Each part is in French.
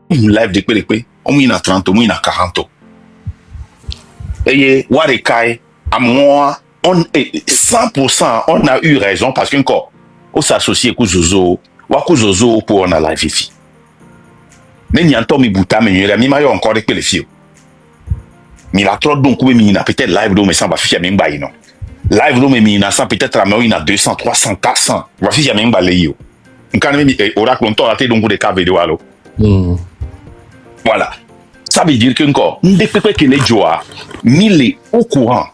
live de quoi, on m'a 30, on m'a 40. Et Warekai, à moi, 100%, on a eu raison parce qu'encore, on s'associe avec Zozo, ou Zozo pour on a la vie. Mais il y a un temps, mi bouta, mais il y a encore avec les filles. Mais la trop donc, oui, mais peut-être live, mais ça va faire même bail, non. Live, mais il y a peut-être il y a 200, 300, 400. Va faire même bail, quand même, oracle, on t'a donc des cas vidéo, alors. Voilà. Ça veut dire qu'encore, depuis que les joueurs, mis au courant,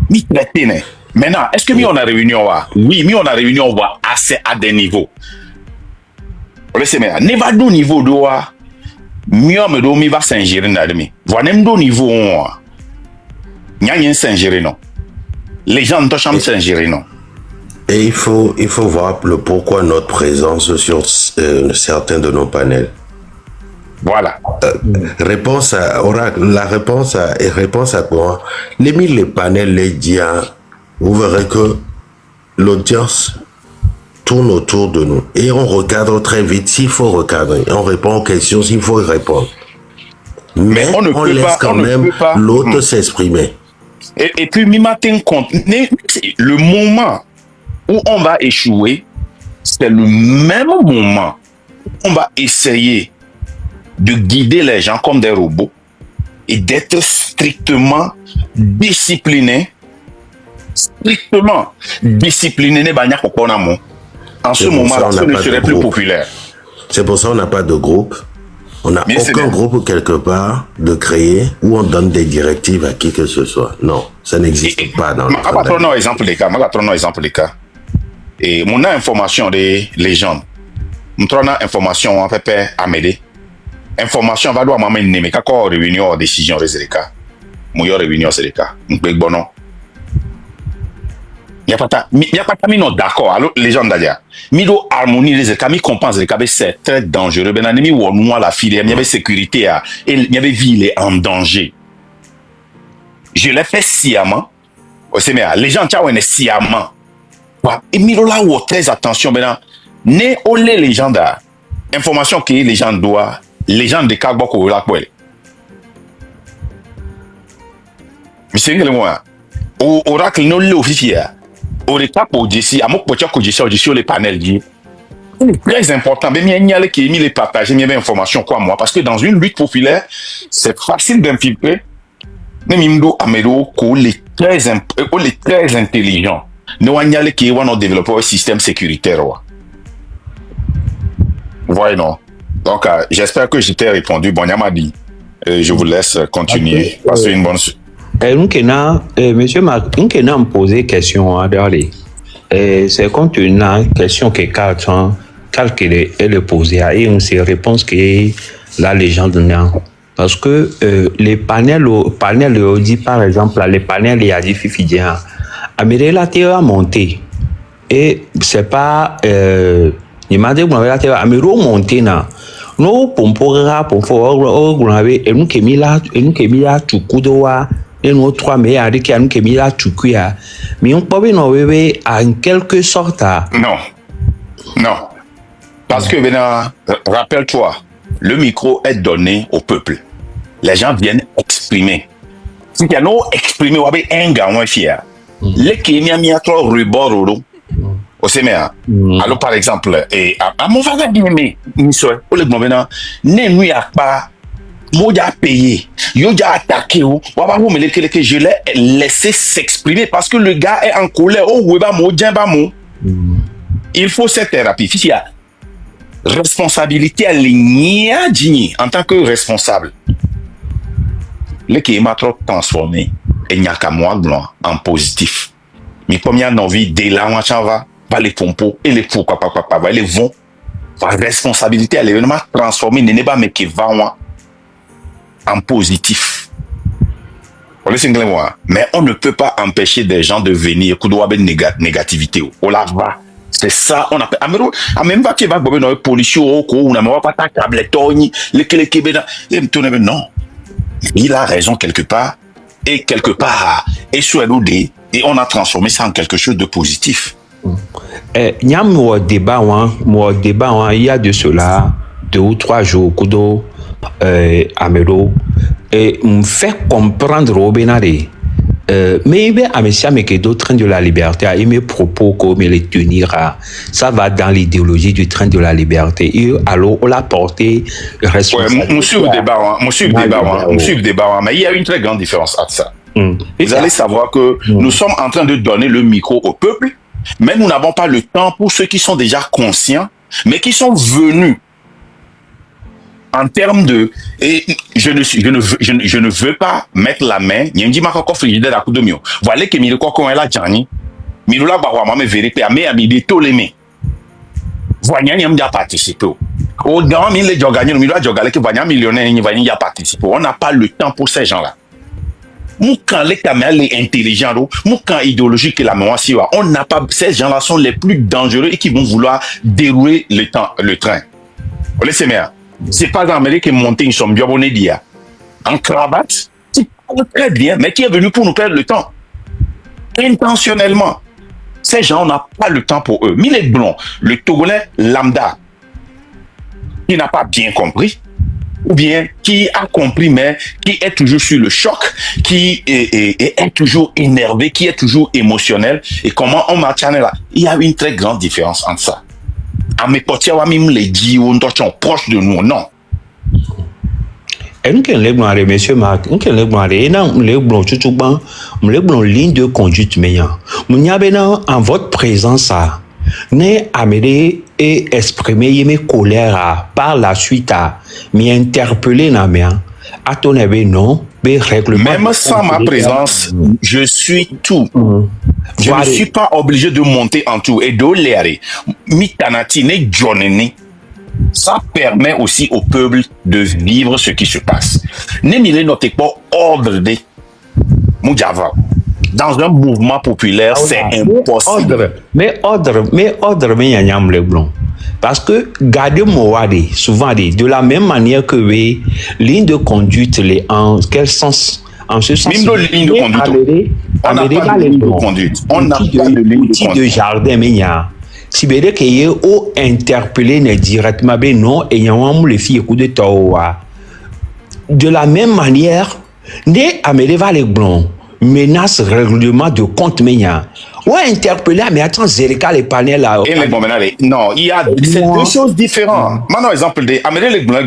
mis traité. Maintenant, est-ce que on a réunion? Oui, on a réunion assez à des niveaux. Vous savez, mais ne va du niveau de mieux me do mi va s'ingérer dans demi. Voilà même du niveau n'y a rien s'ingérer non. Les gens ne t'ont s'ingérer non. Et il faut voir le pourquoi notre présence sur certains de nos panels. Voilà. Réponse à Oracle, la réponse à quoi? Les panels, les dias, vous verrez que l'audience tourne autour de nous et on recadre très vite s'il faut recadrer. On répond aux questions s'il faut répondre. Mais on laisse quand même l'autre s'exprimer. Et puis, mi matin compte, le moment où on va échouer, c'est le même moment où on va essayer de guider les gens comme des robots et d'être strictement disciplinés. En ce moment-là, ce ne serait plus populaire. C'est pour ça qu'on n'a pas de groupe. On n'a aucun groupe quelque part de créer où on donne des directives à qui que ce soit. Non, ça n'existe pas dans le travail. Je vais prendre un exemple des cas. Et mon information des légendes. Je prends information à peu près à m'aider. Information va doit m'amener mais quand réunion décision résultat. Mon réunion c'est le cas. Bon non. Il y a pas ta non d'accord alors les gens d'ailleurs. Mido harmonie les cas mi compense les cas c'est très dangereux. Ben anemi ou moi la filière, il y avait sécurité et il y avait vie en danger. Je l'ai fait sciemment. C'est mais les gens tiens on est sciemment. Et mido là où très attention maintenant. Ne olé les gens là. Information que les gens doivent les gens de Kagbo ko la kwele. Monsieur ngele moi. Au oracle no le officier. Au récap au d'ici, à mon pocha ko d'ici sur les panels dit. Très important, mais il y a qui mis les partager mes informations quoi moi parce que dans une lutte populaire, c'est facile d'infiltrer. Nemimdo amedo ko les très intelligents. No anyale qui va nous développer un système sécuritaire. Voyez non. Donc, j'espère que je t'ai répondu. Bon, Yamadi, je vous laisse continuer. Passez une bonne suite. Monsieur Marc, nous me posé question à Darley. C'est quand une question que quelqu'un elle posée et une réponse que la légende n'a. Parce que les panels, dit par exemple, les panels, il y a des fifidien. Amélie la terre a monté. Et c'est pas. Il m'a dit que la terre a monté. No pompora et nous qui mis là tout coup de wa et nous trois mais avec qui nous qui mis là tout cuia mais on peut non bébé en quelque sorte non parce que maintenant rappelle-toi le micro est donné au peuple les gens viennent exprimer si il y a no exprimer ou avec un gars on est fier les qui mis à trop rebord au CMA. Alors, par exemple, à mon frère, mais, pour le moment, ne a pas, moi, j'ai payé, j'ai attaqué, je l'ai laissé s'exprimer parce que le gars est en colère, il faut cette thérapie. Il y a responsabilité à l'igné en tant que responsable. Le qui m'a trop transformé, il n'y a qu'à moi en positif. Mais comme il y a envie de là, on va. Va les pompos et les fous va les vont va responsabilité à l'événement transformer n'est pas mais qui va en positif. Mais on ne peut pas empêcher des gens de venir coup de négativité on la va c'est ça on appelle même pas qui va dans pollution on n'a pas ta table toni les non il a raison quelque part et sur et on a transformé ça en quelque chose de positif. Il y a un débat, il y a de cela 2 ou 3 jours, Kudo, Améro, et me fait comprendre au Bénaré. Mais Amécia Mekedo, train de la liberté, a mes propos comme les tenir, ça va dans l'idéologie du train de la liberté. Et alors, on l'a porté responsable. Monsieur le débat, mais il y a une très grande différence entre ça. Vous allez savoir que nous sommes en train de donner le micro au peuple, mais nous n'avons pas le temps pour ceux qui sont déjà conscients, mais qui sont venus en termes de, et je ne veux pas mettre la main, voilà que mi ko ko la jani mi la ba wa me vérité mais ami de tolémé voyant nyam déjà participé au dans mi les jogani mi doit jogaler que voyant millionnaire ni voyant y a participé. On n'a pas le temps pour ces gens-là. Moukan les caméras les intelligents, moukan idéologique la mémoire si on n'a pas, ces gens-là sont les plus dangereux et qui vont vouloir dérouler le train. On laisse bien. C'est pas l'Amérique qui est monté une somme abonnée d'IA en cravate, qui parle très bien, mais qui est venu pour nous perdre le temps. Intentionnellement. Ces gens, on n'a pas le temps pour eux. Mille Blond, le Togolais lambda, qui n'a pas bien compris, ou bien qui a compris, mais qui est toujours sur le choc, qui est toujours énervé, qui est toujours émotionnel. Et comment on marche là? Il y a une très grande différence entre ça. À mes potes, même les dit on sont proches de nous, non. Et nous les blancs, monsieur Marc, nous les blancs, et non les blancs, tout bon, les blancs ligne de conduite meilleure. Nous y avons en votre présence ça, n'est amené et exprimer mes colères par la suite à m'interpeller dans mes à ton avis non. Même sans ma présence, je suis tout. Je ne suis pas obligé de monter en tout et de l'air. Mitanati ne Johnny. Ça permet aussi au peuple de vivre ce qui se passe. Nemile n'était pas ordre de Moudjava. Dans un mouvement populaire, c'est impossible. Mais ordre, mais y a le blanc. Parce que garder Mouadi, souvent de la même manière que les lignes de conduite, en quel sens? En ce sens, même de ligne de conduite. On n'a pas de ligne de conduite. On n'a pas de ligne de conduite. De jardin, mais il y a. Si vous voulez qu'il y ait interpellé directement, ben non, et il y a les filles coup de tawa. De la même manière, les Amédéva les blancs menacent règlement de compte, mais il y a. Ouais, interpellé, mais attends, Zerika, les panels là. Et les bon, non, il y a c'est deux choses différentes. Maintenant, exemple, des Amédé les blancs,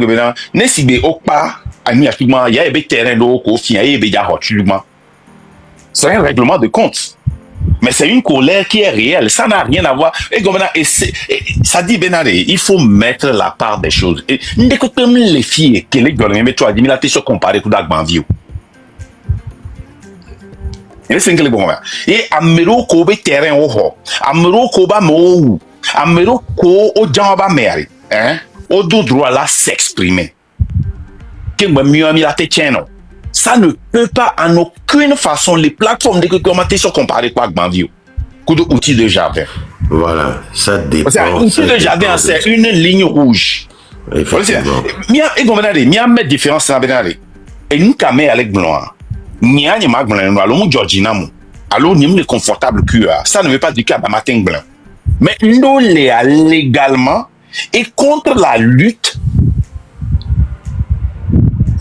ne si be okpa, administrativement, il y a des terrains d'eau, il y a des rotulement. C'est un règlement de compte. Mais c'est une colère qui est réelle. Ça n'a rien à voir. Et ça dit, Benaré, il faut mettre la part des choses. Et n'écoutez pas les filles qui les gars, mais toi, 10 000 à comparé avec Dagbanview. Et Amero Kobe terrain au ho, Amero Koba Mou, Amero Ko au Jamba Mary, hein, au droit là s'exprimer. Ça ne peut pas en aucune façon les plateformes de commentation comparer avec Banview. Coup de outils de jardin. Voilà, ça dépend. Outil de jardin, c'est une ligne rouge. Effectivement. Mia met différence dans Benaré. Et nous camé avec blanc. Nia ni mag blanc, alors nous Georgina mu. Alors ni le confortable que ça ne veut pas dire qu'il y a matin blanc. Mais nous légalement et contre la lutte.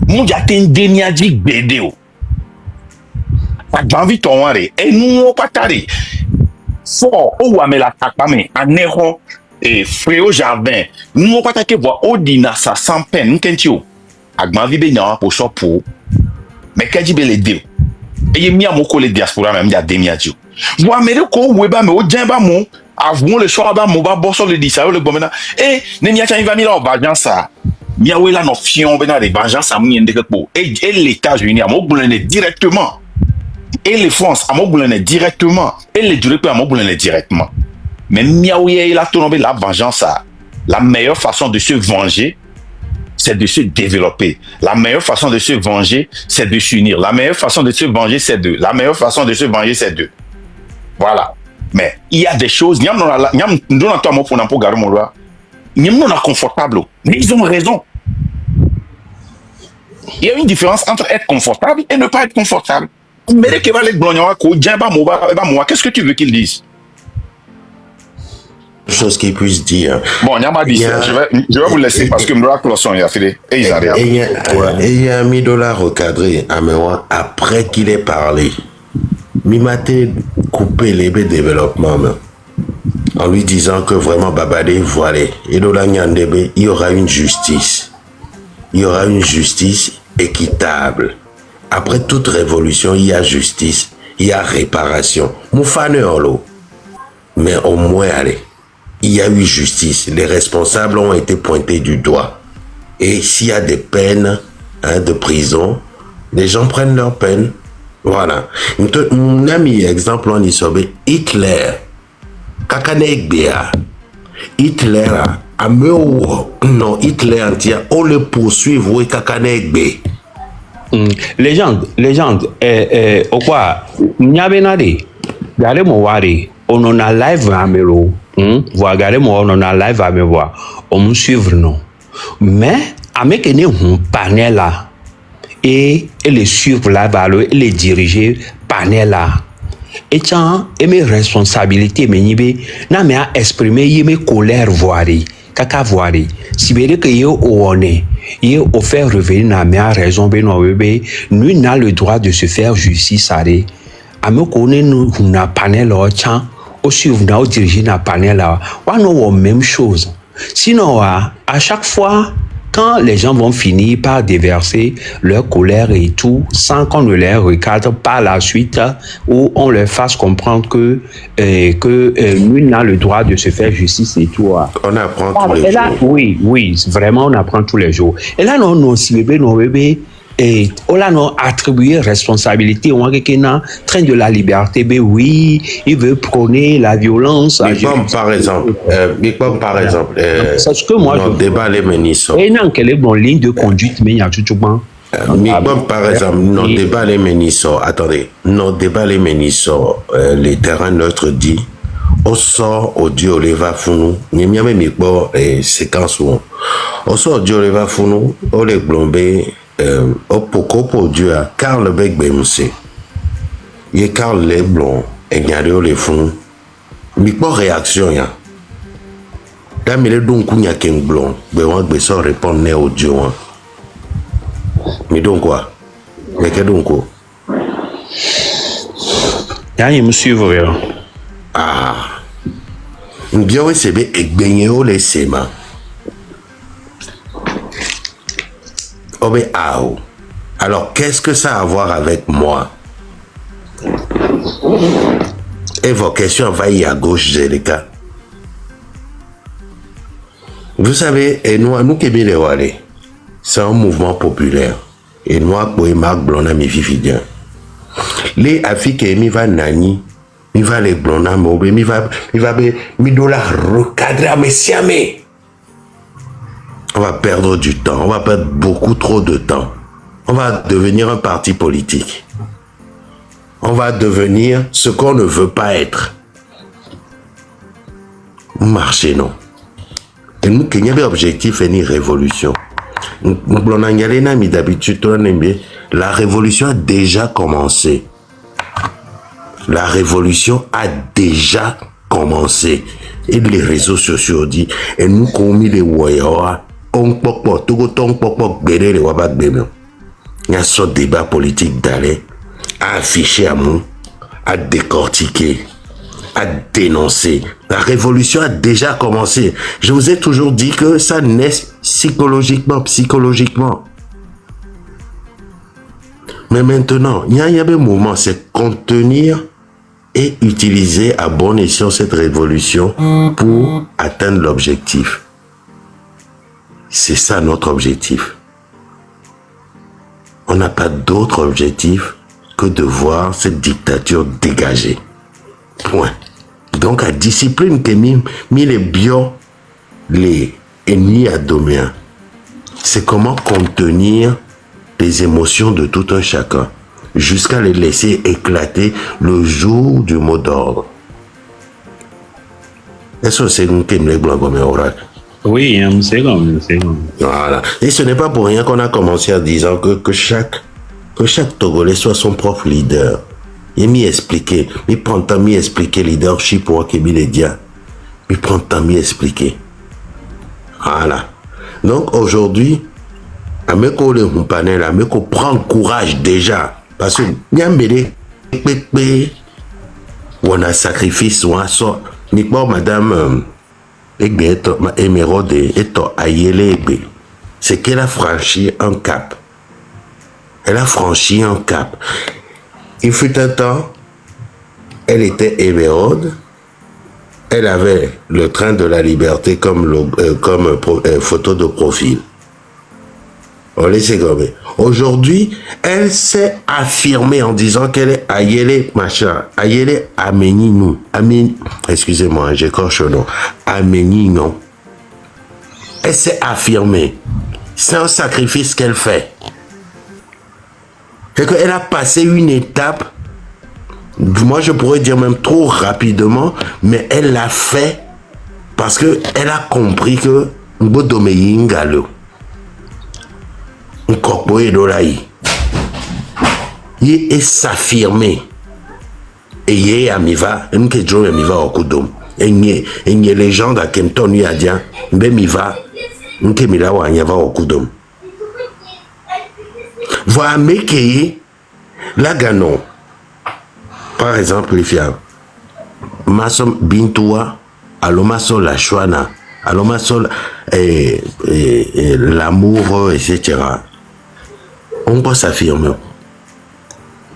Nous avons déniadi bédéo. Pas envie de t'envoyer. Et nous pas taré. Fort ou amela takame anéro et fréo jardin. Nous pas taqué voir odina ça sans peine. Nous qu'entio. Agbanvi benya pour ça pour. Mais qu'est-ce que les deux? Et il y a mon collègue diaspora même il y a déniadi. Vous américain weba mais au djemba mon. Avons le soir ba mon ba bosso le dit ça le bon maintenant. Et n'imia il va mira au bajan ça. Miawe la no fion bena de vengeance à mien de ko et les États-Unis à Moboulene directement et les France à Moboulene directement et les Européens à Moboulene directement. Mais miawe il a tombé la vengeance à la meilleure façon de se venger c'est de se développer. La meilleure façon de se venger c'est de s'unir. La meilleure façon de se venger c'est de. La meilleure façon de se venger c'est de. Voilà. Mais il y a des choses nyam non toi mo pour garder mon roi. Nyam non confortable. Mais ils ont raison. Il y a une différence entre être confortable et ne pas être confortable. Mais qu'est-ce que tu veux qu'ils disent? chose qu'ils puissent dire. Bon, il y a ma dit, je vais vous laisser parce que Mra Closson, il a fait et ils arrivent. Et il y a mis $1 recadré à Mewa après qu'il ait parlé. Mimate coupé les développements en lui disant que vraiment Babade, voilà, et Dola Nyandebe, il y aura une justice. Il y aura une justice équitable. Après toute révolution, il y a justice, il y a réparation. Moufane Olo. Mais au moins, allez, il y a eu justice. Les responsables ont été pointés du doigt. Et s'il y a des peines de prison, les gens prennent leurs peines. Voilà. On a mis exemple en Isobé, Hitler. Kakanegbea. Hitler a non, Hitler entier, on le poursuit, oui, Kakanegbe. Légende, au quoi, Nyabenade, gardez mon wari, on en a live à Melo, vous regardez moi, on en a live à me voir, on me suivre non. Mais, avec un panel là, et les suivre là-bas, et les diriger panel là. Et tiens, et mes responsabilités, n'a mais à exprimer mes colères voiries, kaka voiries. Si bien que yo on est, yo offert revenir n'a mais à raison beno bébé, nous n'a le droit de se faire justice arrêt. À me connaître nous n'a panel là, tiens, aussi vous n'a dirigé n'a panel là, on a même chose. Sinon, à chaque fois, quand les gens vont finir par déverser leur colère et tout, sans qu'on ne les recadre par la suite, ou on leur fasse comprendre que nul n'a le droit de se faire justice et tout. On apprend tous les là, jours. Oui, vraiment, on apprend tous les jours. Et là, non, si bébé, et on a attribué responsabilité on est train de la liberté oui il veut prôner la violence mais comme par exemple c'est ce que moi je débat les ministres et non quelle est mon ligne de conduite mais il y a tout mais comme par exemple non débat les ministres attendez non débat les ministres les terrains neutres dit au sort audio les va founou ni même mikbo séquence où au sort audio les va founou au les blombé au poko Dieu à Karl Begbemse. Il est Karl les blonds et gardé les fonds. Mais pas réaction ya. Là mais les donc n'y a qu'un blond. Ben on va se répondre né audio. Mais donc quoi? Mais que donc quoi? Ya il me suivre. Ah. Bien oui c'est bien et gagner au les sema. Oh mais alors qu'est-ce que ça a à voir avec moi? Et vos questions envahissent à gauche, Zélika. Vous savez, et nous qui les Walais, c'est un mouvement populaire. Et nous, pour Marc Blona, mi vividien. Les Africains, mi va nani, mi va les Blona, mi va recadrer, mais siamé. On va perdre du temps, on va perdre beaucoup trop de temps. On va devenir un parti politique. On va devenir ce qu'on ne veut pas être. Marcher, non. Et nous, qu'il y avait objectif et ni révolution. D'habitude, la révolution a déjà commencé. La révolution a déjà commencé. Et les réseaux sociaux disent, et nous, comme les Wayawa, il y a ce débat politique d'aller à afficher à nous, à décortiquer, à dénoncer. La révolution a déjà commencé. Je vous ai toujours dit que ça naît psychologiquement. Mais maintenant, il y a un moment, c'est contenir et utiliser à bon escient cette révolution pour atteindre l'objectif. C'est ça notre objectif. On n'a pas d'autre objectif que de voir cette dictature dégagée. Point. Donc, la discipline que mis les bio, les ennemis à domaine, c'est comment contenir les émotions de tout un chacun jusqu'à les laisser éclater le jour du mot d'ordre. Est-ce que c'est une qui me blanc comme oracle? Oui, c'est comme. Voilà. Et ce n'est pas pour rien qu'on a commencé en disant que chaque Togolais soit son propre leader. Il m'y expliqué, il prend temps m'y expliquer leadership pour Kébi les dia. il prend le temps de m'expliquer. Voilà. Donc aujourd'hui, Ameko le panel, Ameko prend le courage déjà. Parce que Niambele, on a sacrifice, on a ça. Nico, madame Émeraude et Ayele, c'est qu'elle a franchi un cap. Elle a franchi un cap. Il fut un temps, elle était Émeraude. Elle avait le train de la liberté comme photo de profil. On laisse gommer. Aujourd'hui, elle s'est affirmée en disant qu'elle est Ayele machin. Ayele Ameninou. Excusez-moi, j'écorche le nom. Ameninou. Elle s'est affirmée. C'est un sacrifice qu'elle fait. C'est qu'elle a passé une étape. Moi, je pourrais dire même trop rapidement, mais elle l'a fait parce qu'elle a compris que Ngodomeyingalo, Nkokboedolaï, il est s'affirmer. Et il est amiva, Nkedjo amiva okudom. Et une légende à Kenton lui a dit, Mbemiva, Nkemila wanyava okudom. Voilà, mais qui la ganon. Par exemple, les filles, Masom Bintoua, Alomaso la Chouana, Alomaso l'amour, etc. On peut s'affirmer.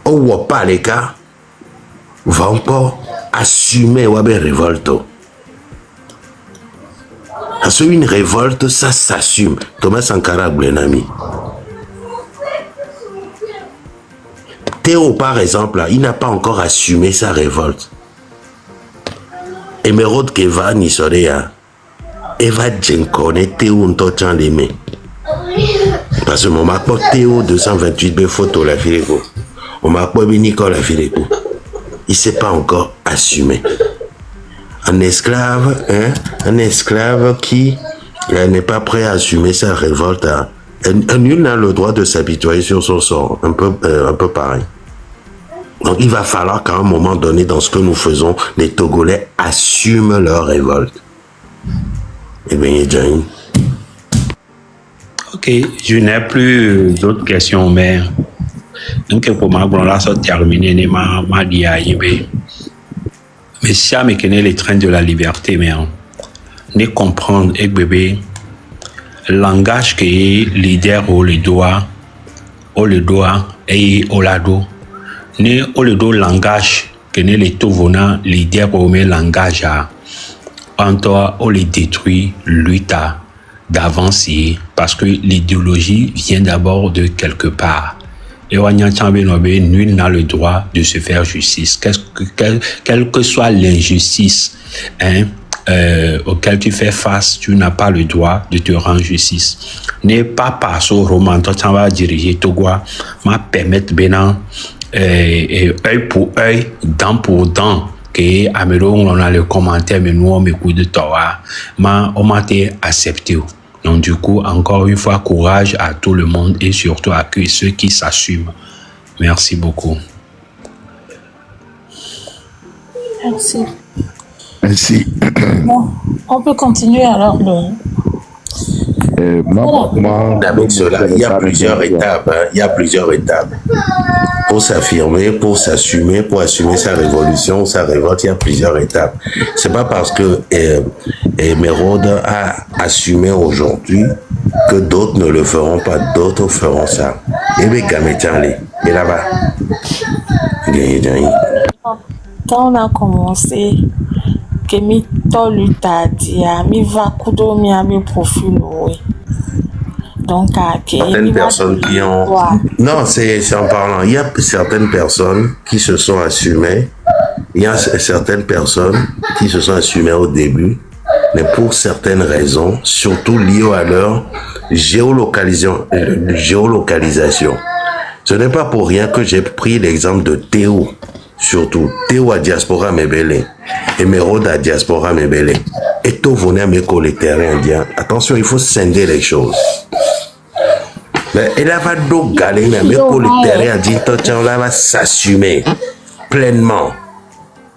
On ne voit pas les cas, va encore assumer ou bien révolte. Parce qu'une révolte, ça s'assume. Thomas Sankara Goulenami. Théo, par exemple, là, il n'a pas encore assumé sa révolte. Émeraude Keva Nisorea, Eva Djenkone, Théo Ntochan Leme. Parce que mon macro Théo 228B photo la Filéco. Mon macro Nicolas Filéco. Il ne s'est pas encore assumé. Un esclave, hein, un esclave qui n'est pas prêt à assumer sa révolte. Hein. Nul n'a le droit de s'habituer sur son sort. Un peu pareil. Donc il va falloir qu'à un moment donné, dans ce que nous faisons, les Togolais assument leur révolte. Eh bien, Jain. Ok, je n'ai plus d'autres questions, mais donc pour moi, bon là, ça terminé, ma diaïbe. Mais si je connais les trains de la liberté, mais ne comprendre et bébé, le langage que leader au le doigt et au lado. Ne oledo langage que ne les tovona leader au même langage en toi on les détruit lutte d'avancer parce que l'idéologie vient d'abord de quelque part et nul n'a le droit de se faire justice quelle que soit l'injustice auquel tu fais face, tu n'as pas le droit de te rendre justice. N'est pas par ce roman, toi tu vas diriger Togoa, m'a permettre bénin œil pour œil, dent pour dent, que Amelo on a le commentaire mais nous on m'écoute de toi, on m'a été accepté. Donc du coup encore une fois courage à tout le monde et surtout à ceux qui s'assument. Merci beaucoup. Merci. Merci. Bon, on peut continuer alors. Avec cela, il y a plusieurs étapes. Hein. Il y a plusieurs étapes. Pour s'affirmer, pour s'assumer, pour assumer sa révolution, sa révolte, il y a plusieurs étapes. C'est pas parce que Émeraude a assumé aujourd'hui que d'autres ne le feront pas, d'autres feront ça. Et bien, Gamétianlé, et là-bas. Quand on a commencé, que mi tolu t'a dit, mi va kudo mi a mi profil, oui. Donc, certaines personnes qui ont... Non, c'est en parlant. Il y a certaines personnes qui se sont assumées. Il y a certaines personnes qui se sont assumées au début, mais pour certaines raisons, surtout liées à leur géolocalisation. Ce n'est pas pour rien que j'ai pris l'exemple de Théo. Surtout, Théo à Diaspora Mébélé, Émeraude à Diaspora Mébélé. Et tout venait à mes collègues indiens. Attention, il faut scinder les choses. Mais elle va donc galer, mais mes collègues indiens, on va s'assumer pleinement.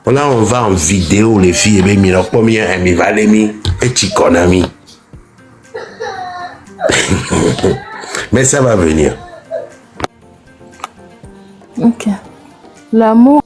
Là, on va en vidéo, les filles, et bien, combien elle va les et tu connais. Mais ça va venir. Ok. L'amour